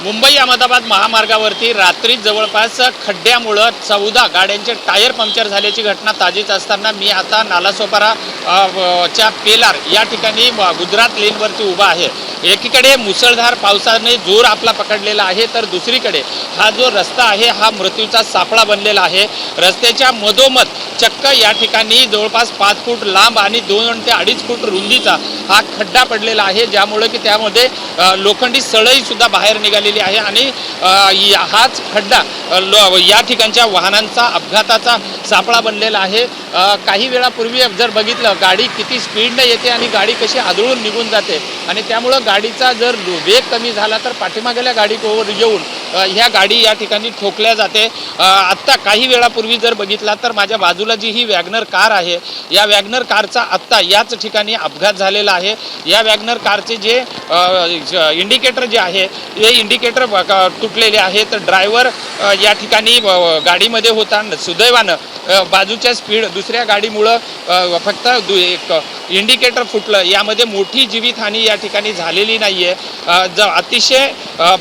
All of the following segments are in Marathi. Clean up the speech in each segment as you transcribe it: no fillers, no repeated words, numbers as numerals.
मुंबई अहमदाबाद महामार्गावरती रात्री जवळपास खड्ड्यामुळं 14 गाड्यांचे टायर पंक्चर झाल्याची घटना ताजीच असताना मी आता नालासोपारा च्या पेलार या ठिकाणी गुजरात लेनवरती उभा आहे। एकीकडे मुसळधार पावसाने जोर आपला पकडलेला आहे, तर दुसरीकडे हा जो रस्ता आहे हा मृत्यूचा सापळा बनलेला आहे। रस्त्याच्या मधोमध चक्क या ठिकाणी जवळपास 5 फूट लांब आणि 2 ते 2.5 फूट रुंदीचा हा खड्डा पडलेला आहे, ज्यामुळे की त्यामध्ये लोखंडी सळई सुद्धा बाहेर निघालेली आहे आणि हाच खड्डा या ठिकाणच्या वाहनांचा अपघाताचा सापळा बनलेला आहे। काही वेळापूर्वी जर बघितलं गाडी किती स्पीडने येते आणि गाडी कशी आदळून निघून जाते आणि त्यामुळे गाडीचा जर वेग कमी झाला तर पाठीमागल्या गाडीवर येऊन ह्या गाडी या ठिकाणी ठोकल्या जाते। आत्ता काही वेळापूर्वी जर बघितला तर माझ्या बाजूला जी ही वॅगनर कार आहे, या वॅगनर कारचा आत्ता याच ठिकाणी अपघात झालेला आहे। या वॅगनर कारचे जे इंडिकेटर जे आहे हे इंडिकेटर तुटलेले आहे, तर ड्रायव्हर या ठिकाणी गाडीमध्ये होता। सुदैवानं बाजूच्या स्पीड दुसऱ्या गाडीमुळं फक्त एक इंडिकेटर फुटलं, यामध्ये मोठी जीवितहानी या ठिकाणी झालेली नाही आहे। अतिशय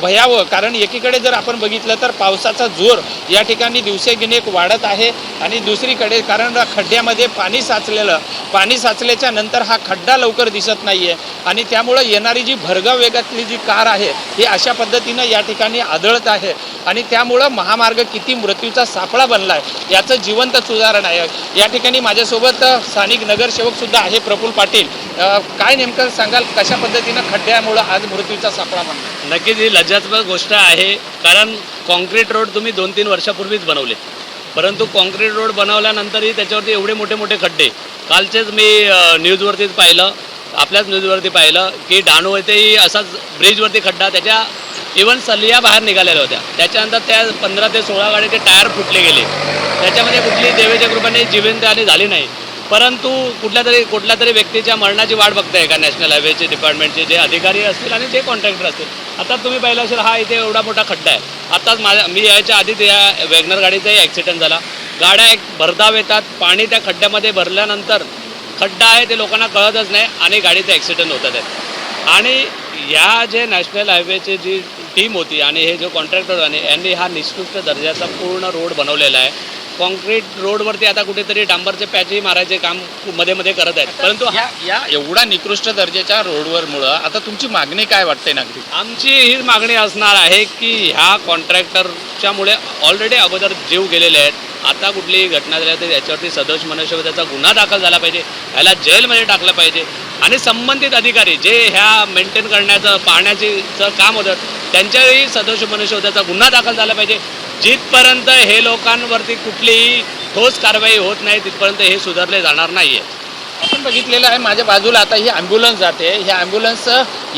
भयावह, कारण एकीकडे जर आपण बघितलं तर पावसाचा जोर या ठिकाणी दिवसेंदिवस वाढत आहे आणि दुसरीकडे कारण खड्ड्यामध्ये पाणी साचल्याच्या नंतर हा खड्डा लवकर दिसत नाही आहे आणि त्यामुळं येणारी जी भरधाव वेगातली जी कार आहे ही अशा पद्धतीनं या ठिकाणी आदळत आहे आणि त्यामुळं महामार्ग किती मृत्यूचा सापळा बनला आहे याचं जिवंत उदाहरण आहे। या ठिकाणी माझ्यासोबत स्थानिक नगरसेवक सुद्धा आहे प्रफुल्ल पाटील। काय नेमकं सांगाल, कशा पद्धतीनं खड्ड्यामुळं आज मृत्यूचा सापळा बनला? नक्कीच ही लज्जास्पद गोष्ट आहे, कारण कॉन्क्रीट रोड तुम्ही 2-3 वर्षापूर्वीच बनवले, परंतु कॉन्क्रीट रोड बनवल्यानंतरही त्याच्यावरती एवढे मोठे मोठे खड्डे। कालचेच मी न्यूजवरतीच पाहिलं, आपल्याच न्यूजवरती पाहिलं की डहाणू येथेही असाच ब्रिजवरती खड्डा, त्याच्या इव्हन सलिया बाहेर निघालेल्या होत्या। त्याच्यानंतर त्या 15 ते 16 गाडीचे टायर फुटले गेले, त्याच्यामध्ये कुठली देवीच्या कृपेने जीवितहानी झाली नाही, परंतु कुठल्या तरी व्यक्तीच्या मरणाची वाट बघताय का नॅशनल हायवेचे डिपार्टमेंटचे जे अधिकारी असतील आणि जे कॉन्ट्रॅक्टर असतील। आता तुम्ही पाहिलं असेल हा इथे एवढा मोठा खड्डा आहे, आताच मी याच्या आधीच या वॅगनर गाडीचाही ॲक्सिडेंट झाला। गाड्या एक भरधाव येतात, पाणी त्या खड्ड्यामध्ये भरल्यानंतर खड्डा आहे ते लोकांना कळतच नाही आणि गाडीचे ॲक्सिडेंट होतात आहेत। आणि या जे नॅशनल हायवेची जी टीम होती आणि हे जो कॉन्ट्रॅक्टर आणि यांनी हा निकृष्ट दर्जाचा पूर्ण रोड बनवलेला आहे। कॉन्क्रीट रोडवरती आता कुठेतरी डांबरचे पॅचही मारायचे काम मध्ये करत आहेत, परंतु या एवढा निकृष्ट दर्जाच्या रोडवरमुळं आता तुमची मागणी काय वाटते नागरिक? आमची ही मागणी असणार आहे की ह्या कॉन्ट्रॅक्टरच्यामुळे ऑलरेडी अगोदर जीव गेलेले आहेत, आता कुठलीही घटना झाली तर याच्यावरती सदोष मनुष्यवधाचा गुन्हा दाखल झाला पाहिजे, ह्याला जेलमध्ये टाकलं पाहिजे आणि संबंधित अधिकारी जे ह्या मेंटेन करण्याचं पाहण्याचं काम होतं त्यांच्यावरही सदोष मनुष्यवधाचा गुन्हा दाखल झाला पाहिजे। जिथपर्यंत हे लोकांवरती कुठलीही ठोस कारवाई होत नाही तिथपर्यंत हे सुधारले जाणार नाही आहे। आपण बघितलेलं आहे माझ्या बाजूला आता ही ॲम्ब्युलन्स जाते, ही ॲम्ब्युलन्स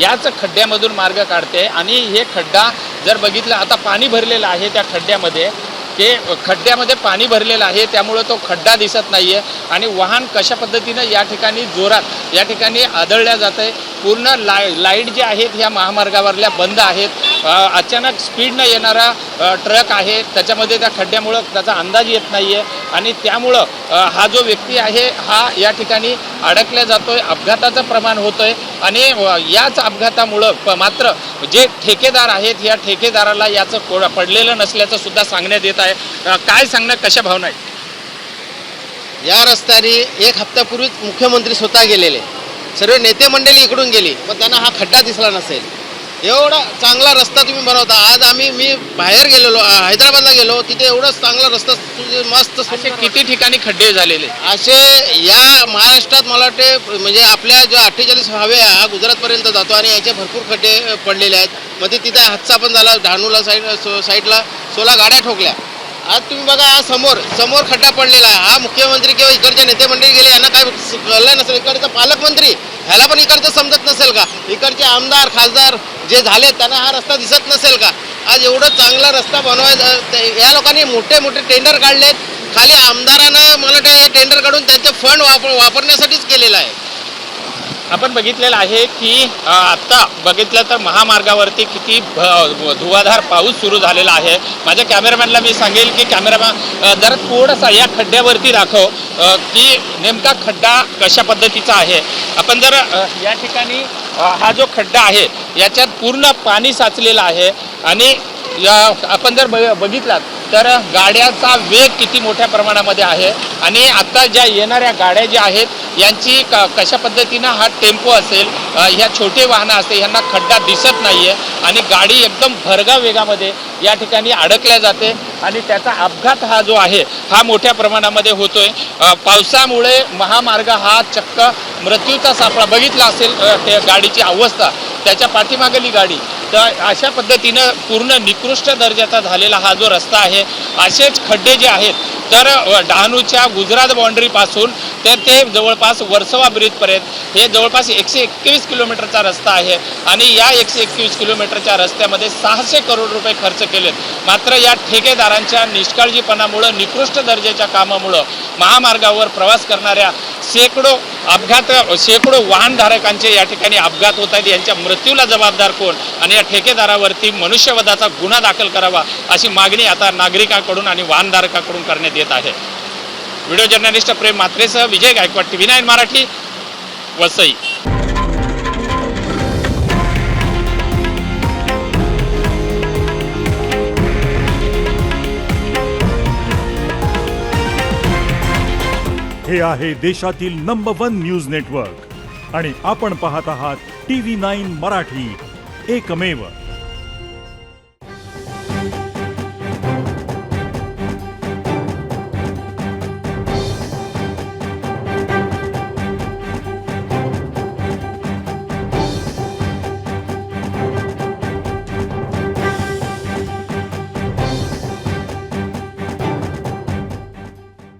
याच खड्ड्यामधून मार्ग काढते आणि हे खड्डा जर बघितलं आता पाणी भरलेलं आहे त्या खड्ड्यामध्ये, ते खड्ड्यामध्ये पाणी भरलेलं आहे त्यामुळं तो खड्डा दिसत नाही आहे आणि वाहन कशा पद्धतीनं या ठिकाणी जोरात या ठिकाणी आदळल्या जात आहे। पूर्ण लाईट जे आहेत ह्या महामार्गावरल्या बंद आहेत। अचानक स्पीडनं येणारा ट्रक आहे त्याच्यामध्ये त्या खड्ड्यामुळं त्याचा अंदाज येत नाही आहे आणि त्यामुळं हा जो व्यक्ती आहे हा या ठिकाणी अडकल्या जातो आहे, अपघाताचं प्रमाण होतं आहे आणि याच अपघातामुळं मात्र जे ठेकेदार आहेत या ठेकेदाराला याचं पडलेलं नसल्याचं सुद्धा सांगण्यात येत आहे। काय सांगणं, कशा भावना आहेत? या रस्त्याने 1 हप्त्यापूर्वीच मुख्यमंत्री स्वतः गेलेले, सर्व नेते मंडळी इकडून गेली, पण त्यांना हा खड्डा दिसला नसेल। एवढा चांगला रस्ता तुम्ही बनवता, आज मी बाहेर गेलेलो, हैदराबादला गेलो, तिथे एवढंच चांगला रस्ता मस्त असे किती ठिकाणी खड्डे झालेले असे या महाराष्ट्रात मला वाटते, म्हणजे आपल्या जो 48 हायवे हा गुजरातपर्यंत जातो आणि याचे भरपूर खड्डे पडलेले आहेत। मध्ये तिथे हादसा पण झाला, डहाणूला साईडला 16 गाड्या ठोकल्या। आज तुम्ही बघा हा समोर खड्डा पडलेला आहे, हा मुख्यमंत्री किंवा इकडचे नेते मंडळी गेले यांना काय कळलं नसेल, इकडचा पालकमंत्री ह्याला पण इकडचं समजत नसेल का, इकडचे आमदार खासदार जे झाले त्यांना हा रस्ता दिसत नसेल का? आज एवढं चांगला रस्ता बनवायचा, या लोकांनी मोठे मोठे टेंडर काढलेत, खाली आमदारांना मला वाटतं हे टेंडर काढून त्यांचे फंड वापरण्यासाठीच केलेलं आहे। आपण बघितलेलं आहे की आत्ता बघितलं तर महामार्गावरती किती धुवाधार पाऊस सुरू झालेला आहे। माझ्या कॅमेरामॅनला मी सांगेल की कॅमेरामॅन जरा थोडासा या खड्ड्यावरती दाखव की नेमका खड्डा कशा पद्धतीचा आहे। आपण जर या ठिकाणी हा जो खड्डा आहे याच्यात पूर्ण पाणी साचलेलं आहे आणि आपण जर बघितलात तर गाड्याचा वेग किती मोठ्या प्रमाणामध्ये आहे आणि आता ज्या येणाऱ्या गाड्या ज्या आहेत यांची कशा पद्धतीनं हा टेम्पो असेल ह्या छोटे वाहनं असते ह्यांना खड्डा दिसत नाही आहे आणि गाडी एकदम भरगा वेगामध्ये या ठिकाणी अडकल्या जाते आणि त्याचा अपघात हा जो आहे हा मोठ्या प्रमाणामध्ये होतोय. पावसामुळे महामार्ग हा चक्क मृत्यूचा सापळा बघितला असेल त्या गाडीची अवस्था, त्याच्या पाठीमागली गाडी. तर अशा पद्धतीनं पूर्ण निकृष्ट दर्जाचा झालेला हा जो रस्ता आहे. असेच खड्डे जे आहेत तर डहाणूच्या गुजरात बाँड्रीपासून तर ते जवळपास वर्सोवा ब्रिजपर्यंत हे जवळपास 121 किलोमीटरचा रस्ता आहे आणि या 121 किलोमीटरच्या रस्त्यामध्ये 600 करोड रुपये खर्च केलेत. मात्र या ठेकेदारांच्या निष्काळजीपणामुळं, निकृष्ट दर्जाच्या कामामुळं महामार्गावर प्रवास करणाऱ्या शेकडो वाहनधारकांचे या ठिकाणी अपघात होत आहेत. यांच्या मृत्यूला जबाबदार कोण आणि या ठेकेदारावरती मनुष्यवधाचा गुन्हा दाखल करावा अशी मागणी आता नागरिकांकडून आणि वाहनधारकांकडून करण्यात येत आहे. व्हिडिओ जर्नलिस्ट प्रेम म्हात्रेसह विजय गायकवाड, TV9 मराठी, वसई. हे आहे देशातील नंबर 1 न्यूज नेटवर्क आणि आपण पाहत आहात TV9 मराठी, एकमेव.